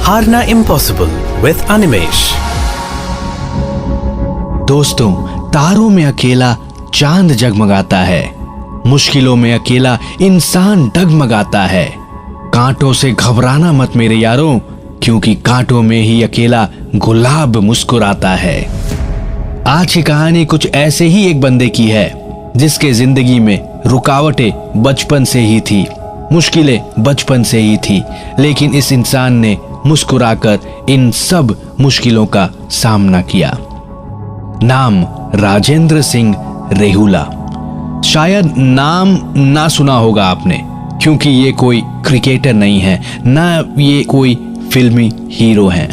हारना impossible with Animesh. दोस्तों, तारों में अकेला चांद जगमगाता है, मुश्किलों में अकेला इंसान डगमगाता है। कांटों से घबराना मत मेरे यारों, क्योंकि कांटों में ही अकेला गुलाब मुस्कुराता है। आज की कहानी कुछ ऐसे ही एक बंदे की है जिसके जिंदगी में रुकावटें बचपन से ही थी, मुश्किलें बचपन से ही थी, लेकिन इस इंसान ने मुस्कुराकर इन सब मुश्किलों का सामना किया। नाम राजेंद्र सिंह रेहुला। शायद नाम ना सुना होगा आपने, क्योंकि ये कोई क्रिकेटर नहीं है, ना ये कोई फिल्मी हीरो हैं।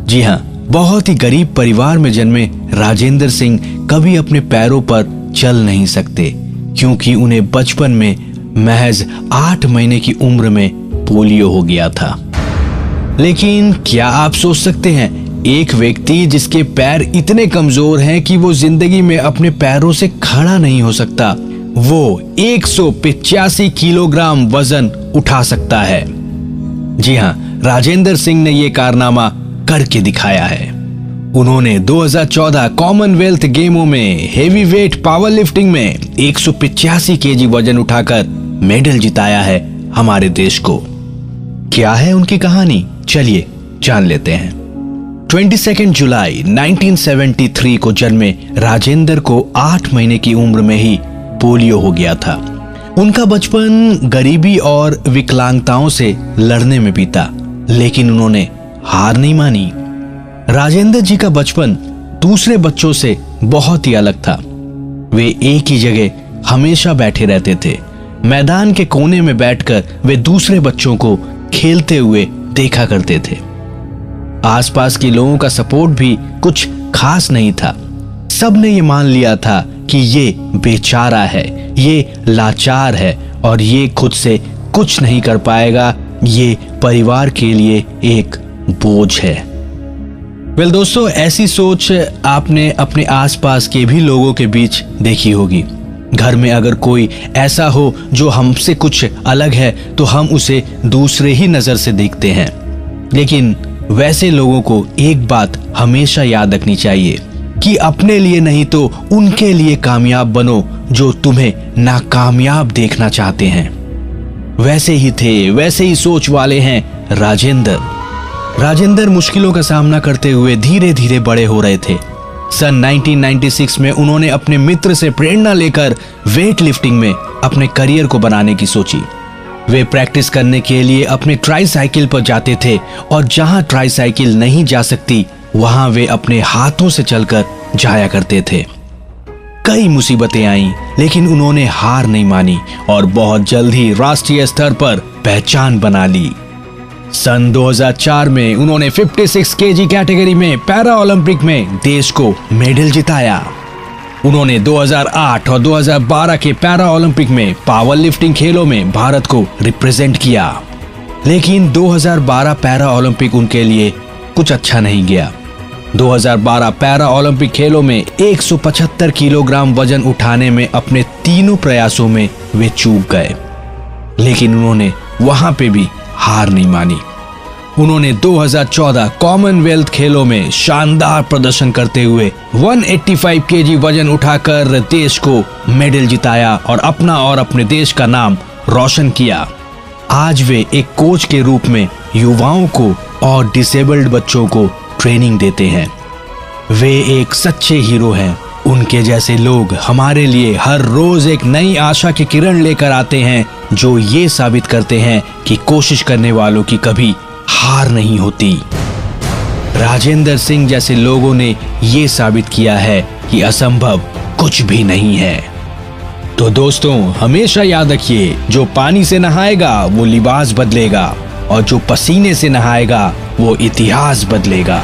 जी हाँ, बहुत ही गरीब परिवार में जन्मे राजेंद्र सिंह कभी अपने पैरों पर चल नहीं सकते, क्योंकि उन्हें बचपन में महज 8 महीने की उम्र में पोलियो हो गया था। लेकिन क्या आप सोच सकते हैं, एक व्यक्ति जिसके पैर इतने कमजोर हैं कि वो जिंदगी में अपने पैरों से खड़ा नहीं हो सकता, वो 185 किलोग्राम वजन उठा सकता है। जी हाँ, राजेंद्र सिंह ने ये कारनामा करके दिखाया है। उन्होंने 2014 कॉमनवेल्थ गेमों में हेवी वेट पावर लिफ्टिंग में 185 केजी वजन उठाकर मेडल जिताया है हमारे देश को। क्या है उनकी कहानी, चलिए जान लेते हैं। 22 जुलाई 1973 को जन्मे राजेंद्र को 8 महीने की उम्र में ही पोलियो हो गया था। उनका बचपन गरीबी और विकलांगताओं से लड़ने में बीता, लेकिन उन्होंने हार नहीं मानी। राजेंद्र जी का बचपन दूसरे बच्चों से बहुत ही अलग था। वे एक ही जगह हमेशा बैठे रहते थे। मैदान के कोने में बैठकर वे दूसरे बच्चों को खेलते हुए देखा करते थे। आसपास के लोगों का सपोर्ट भी कुछ खास नहीं था। सबने ये मान लिया था कि ये बेचारा है, ये लाचार है और ये खुद से कुछ नहीं कर पाएगा, ये परिवार के लिए एक बोझ है। वेल दोस्तों, ऐसी सोच आपने अपने आसपास के भी लोगों के बीच देखी होगी। घर में अगर कोई ऐसा हो जो हमसे कुछ अलग है तो हम उसे दूसरे ही नजर से देखते हैं। लेकिन वैसे लोगों को एक बात हमेशा याद रखनी चाहिए कि अपने लिए नहीं तो उनके लिए कामयाब बनो जो तुम्हें नाकामयाब देखना चाहते हैं। वैसे ही थे, वैसे ही सोच वाले हैं राजेंद्र मुश्किलों का सामना करते हुए धीरे धीरे बड़े हो रहे थे। सन 1996 में उन्होंने अपने मित्र से प्रेरणा लेकर वेट लिफ्टिंग में अपने करियर को बनाने की सोची। वे प्रैक्टिस करने के लिए अपने ट्राईसाइकिल पर जाते थे और जहां ट्राईसाइकिल नहीं जा सकती वहां वे अपने हाथों से चलकर जाया करते थे। कई मुसीबतें आईं, लेकिन उन्होंने हार नहीं मानी और बहुत जल्द ही राष्ट्रीय स्तर पर पहचान बना ली। सन 2004 में उन्होंने 56 केजी कैटेगरी में पैरा ओलंपिक में देश को मेडल जिताया। उन्होंने 2008 और 2012 के पैरा ओलंपिक में पावर लिफ्टिंग खेलों में भारत को रिप्रेजेंट किया। लेकिन 2012 पैरा ओलंपिक उनके लिए कुछ अच्छा नहीं गया। 2012 पैरा ओलंपिक खेलों में 175 किलोग्राम वजन उठाने में अपने तीनों प्रयासों में वे चूक गए, लेकिन उन्होंने वहां पे भी हार नहीं मानी। उन्होंने 2014 कॉमनवेल्थ खेलों में शानदार प्रदर्शन करते हुए 185 केजी वजन उठाकर देश को मेडल जिताया और अपना और अपने देश का नाम रोशन किया। आज वे एक कोच के रूप में युवाओं को और डिसेबल्ड बच्चों को ट्रेनिंग देते हैं। वे एक सच्चे हीरो हैं। उनके जैसे लोग हमारे लिए हर रोज एक नई आशा की किरण लेकर आते हैं, जो ये साबित करते हैं कि कोशिश करने वालों की कभी हार नहीं होती। राजेंद्र सिंह जैसे लोगों ने ये साबित किया है कि असंभव कुछ भी नहीं है। तो दोस्तों, हमेशा याद रखिए, जो पानी से नहाएगा वो लिबास बदलेगा और जो पसीने से नहाएगा वो इतिहास बदलेगा।